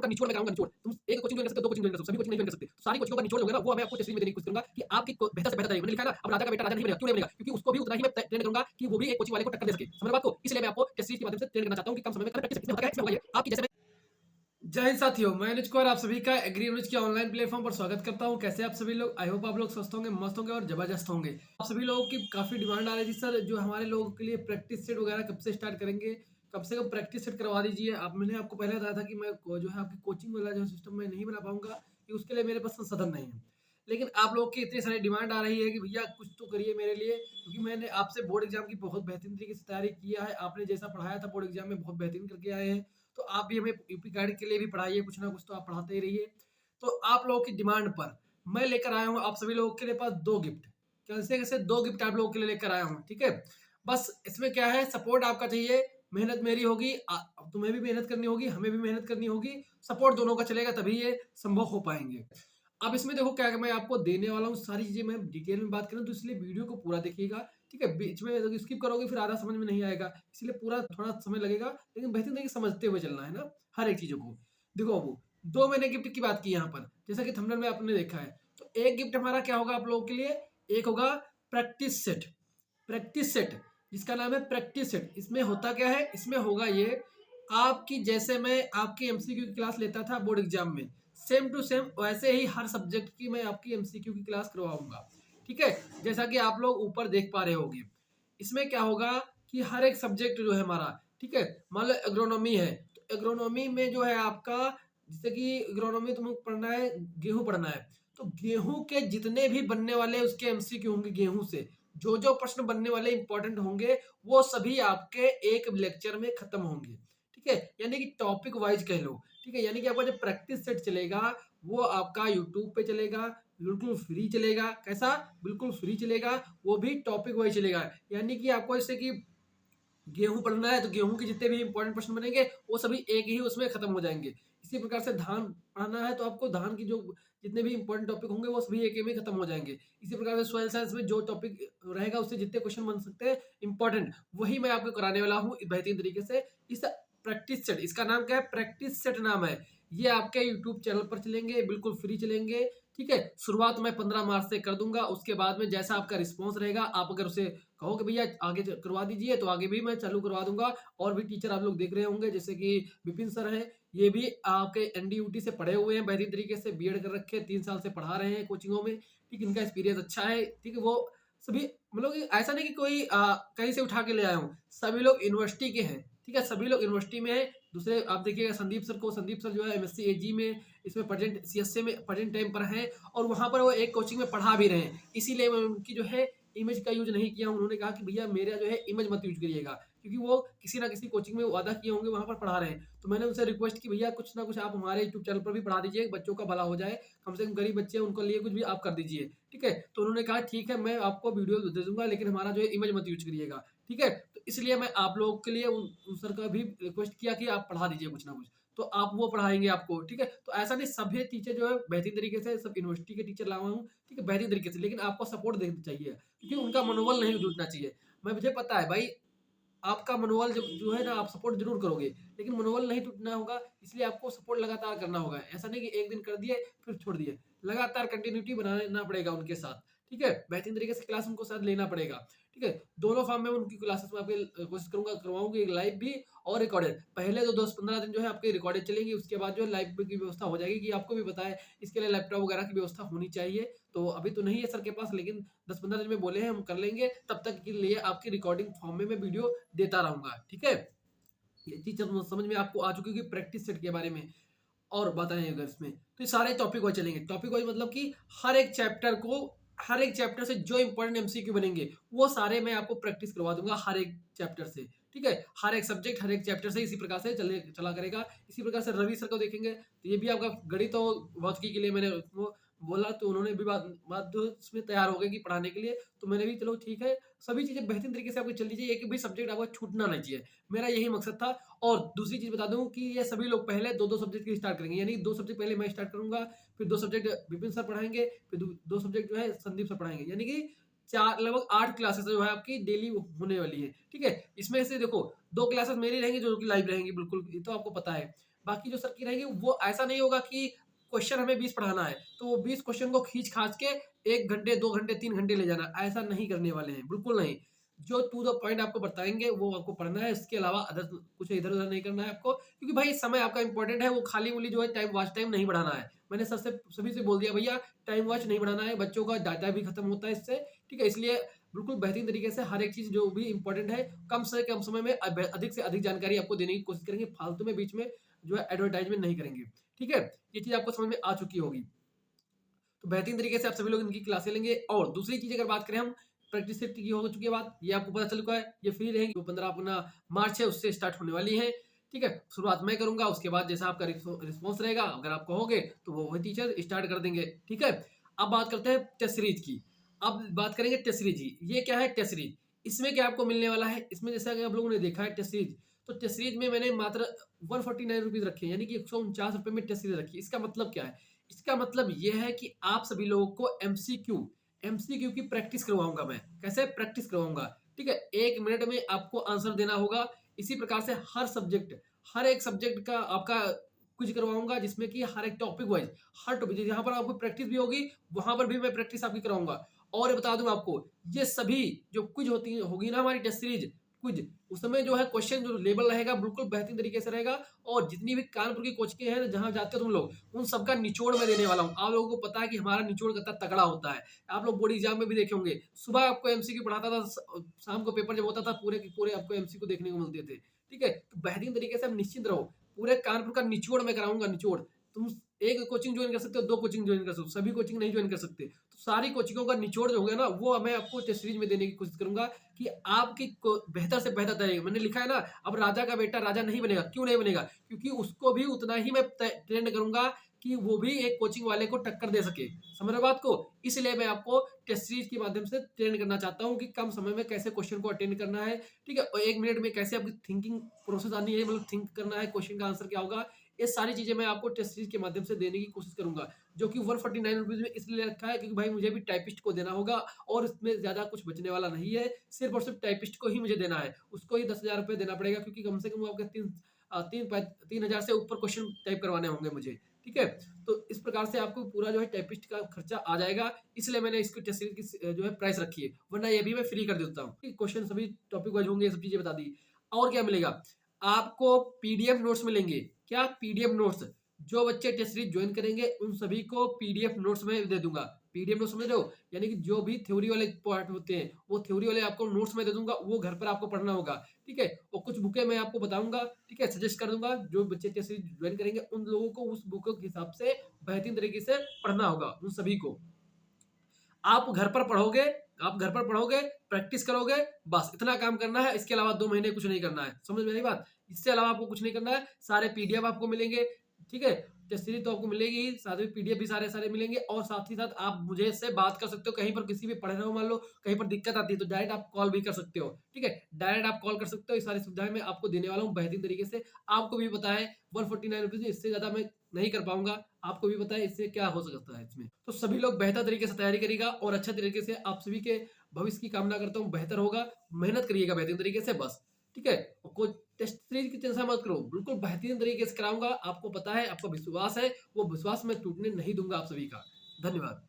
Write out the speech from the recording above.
पर निचोड़ मैं कराऊंगा निचोड़। तुम एक कोचिंग ज्वाइन कर सकते हो, दो कोचिंग ज्वाइन कर सकते हो, सभी कोचिंग नहीं ज्वाइन कर सकते। तो सारी कोचिंगों का निचोड़ लोगे ना, वो मैं आपको टेस्ट सीरीज में देने की कोशिश करूंगा कि आपकी बेहतर से बेहतर तरीके। मैंने लिखा है ना, अब राजा का बेटा राजा नहीं बनेगा। क्यों नहीं बनेगा? क्योंकि उसको भी उतना ही मैं ट्रेन करूंगा कि वो भी एक कोचिंग वाले को टक्कर दे सके। समझ बात को? इसलिए मैं आपको टेस्ट सीरीज के माध्यम से ट्रेन करना चाहता हूं कि कम समय में कर प्रैक्टिस। इसमें होता क्या है, इसमें होगा ये आपकी जैसे जय हिंद साथियों, मैं अनुज कुमार आप सभी का एग्री अनुज के ऑनलाइन प्लेटफॉर्म पर स्वागत करता हूं। कैसे आप सभी लोग? आई होप आप लोग स्वस्थ होंगे, मस्त होंगे और जबरदस्त होंगे। आप सभी लोगों की काफी डिमांड आ रही थी सर, जो हमारे लोगों के लिए प्रैक्टिस सेट वगैरह कब से स्टार्ट करेंगे, कम से कम प्रैक्टिस सेट करवा दीजिए आप। मैंने आपको पहले बताया था कि मैं जो है आपकी कोचिंग वाला जो सिस्टम मैं नहीं बना पाऊंगा कि उसके लिए मेरे पास संसाधन नहीं है। लेकिन आप लोगों की इतनी सारी डिमांड आ रही है कि भैया कुछ तो करिए मेरे लिए, क्योंकि मैंने आपसे बोर्ड एग्जाम की बहुत बेहतरीन तरीके से तैयारी किया है। आपने जैसा पढ़ाया था बोर्ड एग्जाम में बहुत बेहतरीन करके आए हैं, तो आप भी हमें यूपी गाइड के लिए भी पढ़ाइए, कुछ ना कुछ तो आप पढ़ाते ही रहिए। तो आप लोगों की डिमांड पर मैं लेकर आया हूँ आप सभी लोगों के लिए पास दो गिफ्ट। कैसे कैसे दो गिफ्ट आप लोगों के लिए लेकर आया हूँ, ठीक है। बस इसमें क्या है, सपोर्ट आपका चाहिए, मेहनत मेरी होगी, तुम्हें भी मेहनत करनी होगी, हमें भी मेहनत करनी होगी, सपोर्ट दोनों का चलेगा तभी ये संभव हो पाएंगे। अब इसमें देखो क्या मैं आपको देने वाला हूँ, सारी चीजें मैं डिटेल में बात करूँ तो इसलिए वीडियो को पूरा देखिएगा, ठीक है। बीच में स्किप करोगे फिर आधा समझ में नहीं आएगा, इसलिए पूरा थोड़ा समय लगेगा, लेकिन बेहतरीन तरीके से समझते हुए चलना है ना हर एक चीजों को। देखो अब दो मैंने गिफ्ट की बात की यहाँ पर, जैसा कि थंबनेल में आपने देखा है। तो एक गिफ्ट हमारा क्या होगा आप लोगों के लिए, एक होगा प्रैक्टिस सेट। प्रैक्टिस सेट जिसका नाम है प्रैक्टिस सेट। इसमें होता क्या है, इसमें होगा ये आपकी, जैसे मैं आपकी एमसीक्यू की क्लास लेता था बोर्ड एग्जाम में, सेम टू सेम वैसे ही हर सब्जेक्ट की मैं आपकी एमसीक्यू की क्लास करवाऊंगा, ठीक है। जैसा कि आप लोग ऊपर देख पा रहे होंगे, इसमें क्या होगा कि हर एक सब्जेक्ट जो है हमारा, ठीक है, मान लो एग्रोनॉमी है तो एग्रोनॉमी में जो है आपका, जैसे कि एग्रोनॉमी तुम्हें पढ़ना है, गेहूं पढ़ना है, तो गेहूं के जितने भी बनने वाले उसके एमसीक्यू होंगे, गेहूं से जो जो प्रश्न बनने वाले इंपॉर्टेंट होंगे वो सभी आपके एक लेक्चर में खत्म होंगे, ठीक है। यानी कि टॉपिक वाइज कह लो, ठीक है। यानी कि आपका जो प्रैक्टिस सेट चलेगा वो आपका यूट्यूब पे चलेगा, बिल्कुल फ्री चलेगा। कैसा? बिल्कुल फ्री चलेगा, वो भी टॉपिक वाइज चलेगा। यानी कि आपको जैसे कि गेहूं पढ़ना है तो गेहूं के जितने भी इंपॉर्टेंट प्रश्न बनेंगे वो सभी एक ही उसमें खत्म हो जाएंगे। इसी प्रकार से धान पढ़ना है तो आपको धान की जो जितने भी इंपॉर्टेंट टॉपिक होंगे वो सभी एक ही में खत्म हो जाएंगे। इसी प्रकार से सोयल साइंस में जो टॉपिक रहेगा उससे जितने क्वेश्चन बन सकते हैं इंपॉर्टेंट, वही मैं आपको कराने वाला हूँ बेहतरीन तरीके से। इस प्रैक्टिस सेट, इसका नाम क्या है, प्रैक्टिस सेट नाम है। ये आपके यूट्यूब चैनल पर चलेंगे, बिल्कुल फ्री चलेंगे, ठीक है। शुरुआत मैं 15 मार्च से कर दूंगा, उसके बाद में जैसा आपका रिस्पॉन्स रहेगा, आप अगर उसे कहो कि भैया आगे करवा दीजिए तो आगे भी मैं चालू करवा दूंगा। और भी टीचर आप लोग देख रहे होंगे, जैसे कि विपिन सर हैं, ये भी आपके एनडीयूटी से पढ़े हुए हैं, बेहतरीन तरीके से बीएड कर रखे हैं, 3 साल से पढ़ा रहे हैं कोचिंगों में, ठीक। इनका एक्सपीरियंस अच्छा है, ठीक है। वो सभी मतलब कि ऐसा नहीं कि कोई कहीं से उठा के ले आया हूँ, सभी लोग यूनिवर्सिटी के हैं, ठीक है। सभी लोग यूनिवर्सिटी में है। दूसरे आप देखिएगा संदीप सर को, संदीप सर जो है एमएससी एजी में, इसमें प्रेजेंट सीएसए में प्रेजेंट टाइम पर हैं, और वहां पर वो एक कोचिंग में पढ़ा भी रहे हैं। इसीलिए मैं उनकी जो है इमेज का यूज नहीं किया। उन्होंने कहा कि भैया मेरा जो है इमेज मत यूज करिएगा, क्योंकि वो किसी ना किसी कोचिंग में वादा किए होंगे, वहां पर पढ़ा रहे हैं। तो मैंने उनसे रिक्वेस्ट की भैया कुछ ना कुछ आप हमारे यूट्यूब चैनल पर भी पढ़ा दीजिए, बच्चों का भला हो जाए, कम से कम गरीब बच्चे हैं उनके लिए कुछ भी आप कर दीजिए, ठीक है। तो उन्होंने कहा ठीक है मैं आपको वीडियो दे दूंगा, लेकिन हमारा जो है इमेज मत यूज करिएगा, ठीक है। तो इसलिए मैं आप लोगों के लिए उन सर का भी रिक्वेस्ट किया कि आप पढ़ा दीजिए कुछ ना कुछ, तो आप वो पढ़ाएंगे आपको, ठीक है। तो ऐसा नहीं, सभी टीचर जो है बेहतरीन तरीके से, सब यूनिवर्सिटी के टीचर लाया हूँ, ठीक है, बेहतरीन तरीके से, लेकिन आपको सपोर्ट देना चाहिए, क्योंकि उनका मनोबल नहीं टूटना चाहिए। मुझे पता है भाई, आपका मनोबल जब जो है ना, आप सपोर्ट जरूर करोगे, लेकिन मनोबल नहीं टूटना होगा, इसलिए आपको सपोर्ट लगातार करना होगा। ऐसा नहीं कि एक दिन कर दिए फिर छोड़ दिए, लगातार कंटिन्यूटी बनाना पड़ेगा उनके साथ, ठीक है। बेहतरीन तरीके से क्लास उनको साथ लेना पड़ेगा, ठीक है। दोनों फॉर्म में उनकी क्लासेस में आपके कोशिश करूंगा करवाऊंगी, लाइव भी और रिकॉर्डेड। पहले तो 10-15 दिन जो है आपके रिकॉर्डेड चलेंगी, उसके बाद जो है लाइव की व्यवस्था हो जाएगी, कि आपको भी पता है इसके लिए लैपटॉप वगैरह की व्यवस्था होनी चाहिए। तो अभी तो नहीं है सर के पास, लेकिन 10-15 दिन में बोले हैं हम कर लेंगे, तब तक के लिए आपकी रिकॉर्डिंग फॉर्म में मैं वीडियो देता रहूंगा, ठीक है। ये चीज समझ में आपको आ चुकी होगी प्रैक्टिस सेट के बारे में। और बताएं अगर इसमें तो ये सारे टॉपिक वाइज चलेंगे, टॉपिक वाइज मतलब कि हर एक चैप्टर को, हर एक चैप्टर से जो इंपॉर्टेंट एमसीक्यू बनेंगे वो सारे मैं आपको प्रैक्टिस करवा दूंगा हर एक चैप्टर से, ठीक है। हर एक सब्जेक्ट हर एक चैप्टर से इसी प्रकार से चला करेगा। इसी प्रकार से रवि सर को देखेंगे तो ये भी आपका गणित और भौतिकी के लिए मैंने वो बोला, तो उन्होंने भी बात उसमें तैयार हो गए कि पढ़ाने के लिए। तो मैंने भी चलो ठीक है, सभी चीजें बेहतरीन तरीके से आपको चलनी चाहिए, एक भी सब्जेक्ट आपका छूटना नहीं चाहिए, मेरा यही मकसद था। और दूसरी चीज बता दूं कि ये सभी लोग पहले 2-2 सब्जेक्ट की स्टार्ट करेंगे, यानी 2 सब्जेक्ट पहले मैं स्टार्ट करूंगा, फिर 2 सब्जेक्ट विपिन सर पढ़ाएंगे, फिर 2 सब्जेक्ट जो है संदीप सर पढ़ाएंगे, यानी कि चार लगभग 8 क्लासेस जो है आपकी डेली होने वाली है, ठीक है। इसमें से देखो 2 क्लासेस मेरी रहेंगी जो कि लाइव रहेंगी, बिल्कुल ये तो आपको पता है। बाकी जो सर की रहेगी वो ऐसा नहीं होगा कि क्वेश्चन हमें 20 पढ़ाना है, तो वो 20 क्वेश्चन को खींच-खाच के 1 घंटे, 2 घंटे, 3 घंटे ले जाना, ऐसा नहीं करने वाले हैं, बिल्कुल नहीं। जो टू द पॉइंट आपको बताएँगे वो आपको पढ़ना है, इसके अलावा अदर कुछ इधर-उधर नहीं करना है आपको, क्योंकि भाई समय आपका इम्पोर्टेंट है, वो खाली-वूली जो है टाइम वॉच टाइम नहीं बढ़ाना है। मैंने सबसे सभी से बोल दिया भैया टाइम वॉच नहीं बढ़ाना है, बच्चों का डाटा भी खत्म होता है इससे, ठीक है? इसलिए बिल्कुल बेहतरीन तरीके से हर एक चीज़ जो भी इम्पोर्टेंट है, कम से कम समय में अधिक से अधिक जानकारी आपको देने की कोशिश करेंगे, फालतू में बीच में जो है एडवर्टाइज़मेंट नहीं करेंगे, ठीक है? ये चीज़ आपको समझ में आ चुकी होगी। तो बेहतरीन तरीके से आप सभी लोग इनकी क्लासें लेंगे और दूसरी चीज़ अगर बात करें हम प्रैक्टिस सेट की हो चुकी है बात, ये आपको पता चल चुका है, ये फ्री रहेगी, जो 15 अपना मार्च है उससे स्टार्ट होने वाली है, ठीक है? शुरुआत मैं करूँगा, उसके बाद जैसा आपका रिस्पॉन्स रहेगा, अगर आप कहोगे तो वो वही टीचर स्टार्ट कर देंगे, ठीक है? अब बात करते हैं टेस्ट सीरीज़ की। अब बात करेंगे टेस्ट सीरीज़ की। ये क्या है टेस्ट सीरीज़? इसमें क्या आपको मिलने वाला है? इसमें जैसा कि आप लोगों ने देखा है टेस्ट सीरीज़, तो टेस्ट सीरीज़ में मैंने मात्र ₹149 रखे हैं, यानी कि ₹149 में टेस्ट सीरीज़ रखी है। इसका मतलब क्या है? इसका मतलब ये है कि आप सभी लोगों को एमसीक्यू की प्रैक्टिस करवाऊँगा मैं। कैसे? प्रैक्टिस करवाऊँगा, ठीक है? 1 मिनट में आपको आंसर देना होगा। इसी प्रकार से हर एक सब्जेक्ट का आपका क्विज़ करवाऊँगा, जिसमें कि हर एक टॉपिक वाइज़, हर टॉपिक जहाँ पर आपको प्रैक्टिस भी होगी, वहाँ पर भी मैं प्रैक्टिस आपकी कराऊँगा। और बता दूँ आपको, ये सभी जो क्विज़ होगी ना हमारी टेस्ट सीरीज़ क्विज़, उसमें जो है क्वेश्चन जो लेवल रहेगा बिल्कुल बेहतरीन तरीके से रहेगा, और जितनी भी कानपुर की कोचिंगें हैं जहाँ जाते हो तुम लोग, उन सबका निचोड़ मैं देने वाला हूँ। आप लोगों को पता है कि हमारा निचोड़ कितना तगड़ा होता है। आप लोग बोर्ड एग्ज़ाम में भी देखे होंगे। सुबह आपको एमसीक्यू पढ़ाता था, शाम को पेपर जब होता था पूरे के पूरे आपको एमसीक्यू देखने को मिलते थे। ठीक है? तो बेहतरीन तरीके से आप निश्चिंत रहो। पूरे कानपुर का निचोड़ मैं कराऊँगा, निचोड़। तुम एक कोचिंग जॉइन कर सकते हो, 2 कोचिंग जॉइन कर सकते हो, सभी कोचिंग नहीं जॉइन कर सकते। तो सारी कोचिंगों का निचोड़ जो हो गया ना, वो मैं आपको टेस्ट सीरीज़ में देने की कोशिश करूँगा कि आपकी को बेहतर से बेहतर तय मैंने लिखा है ना, अब राजा का बेटा राजा नहीं बनेगा। क्यों नहीं बनेगा? क्योंकि उसको भी उतना ही मैं ट्रेंड करूँगा कि वो भी एक कोचिंग वाले को टक्कर दे सके। समझ रहे हो बात को? इसलिए मैं आपको टेस्ट सीरीज़ के माध्यम से ट्रेंड करना चाहता हूँ कि कम समय में कैसे क्वेश्चन को अटेंड करना है, ठीक है? और 1 मिनट में कैसे आपकी थिंकिंग प्रोसेस आनी है, मतलब थिंक करना है, क्वेश्चन का आंसर क्या होगा, ये सारी चीज़ें मैं आपको टेस्ट सीरीज़ के माध्यम से देने की कोशिश करूँगा। जो कि ₹149 में इसलिए रखा है क्योंकि भाई मुझे भी टाइपिस्ट को देना होगा और इसमें ज़्यादा कुछ बचने वाला नहीं है। सिर्फ़ और सिर्फ़ टाइपिस्ट को ही मुझे देना है। उसको ही ₹10,000 देना पड़ेगा, क्योंकि कम से कम वो आपके 3,000 से ऊपर क्वेश्चन टाइप करवाने होंगे मुझे। ठीक है? तो इस प्रकार से आपको पूरा जो है टाइपिस्ट का खर्चा आ जाएगा। इसलिए मैंने इसकी टेस्ट सीरीज़ की जो है प्राइस रखी है। वरना ये भी मैं फ्री कर देता हूँ। क्वेश्चन सभी टॉपिक वाइज़ होंगे, ये सब चीज़ें बता दी। और क्या मिलेगा? आपको पीडीएफ नोट्स मिलेंगे। क्या? PDF notes. जो बच्चे टेस्ट सीरीज ज्वाइन करेंगे उन सभी को पीडीएफ नोट्स में दे दूंगा। पीडीएफ नोट्स समझ रहे हो? यानी कि जो भी थ्योरी वाले पार्ट होते हैं वो थ्योरी वाले आपको नोट्स में दे दूंगा, वो घर पर आपको पढ़ना होगा। ठीक है? और कुछ बुकें मैं आपको बताऊंगा, ठीक है, सजेस्ट कर दूंगा। जो बच्चे टेस्ट सीरीज ज्वाइन करेंगे उन लोगों को उस बुक के हिसाब से बेहतरीन तरीके से पढ़ना होगा, उन सभी को। आप घर पर पढ़ोगे, प्रैक्टिस करोगे, बस इतना काम करना है। इसके अलावा 2 महीने कुछ नहीं करना है। समझ में आई बात? इससे अलावा आपको कुछ नहीं करना है। सारे पीडीएफ आपको मिलेंगे, ठीक है? टेस्ट सीरीज़ तो आपको मिलेगी ही, साथ में पीडीएफ भी सारे-सारे मिलेंगे, और साथ ही साथ आप मुझे से बात कर सकते हो। कहीं पर किसी भी पढ़ रहे हो, मान लो कहीं पर दिक्कत आती है, तो डायरेक्ट आप कॉल भी कर सकते हो, ठीक है? डायरेक्ट आप कॉल कर सकते हो। ये सारी सुविधाएँ मैं आपको देने वाला हूँ बेहतरीन तरीके से। आपको भी पता है ₹149 में इससे ज़्यादा मैं नहीं कर पाऊँगा। आपको भी पता है इससे क्या हो सकता है इसमें। तो सभी लोग बेहतर तरीके से तैयारी करिएगा और अच्छे तरीके से आप सभी के भविष्य की कामना करता हूँ। बेहतर होगा, मेहनत करिएगा बेहतरीन तरीके से, बस, ठीक है? और कोई टेस्ट सीरीज़ की चिंता मत करो, बिल्कुल बेहतरीन तरीके से कराऊँगा। आपको पता है, आपको विश्वास है, वो विश्वास मैं टूटने नहीं दूँगा आप सभी का। धन्यवाद।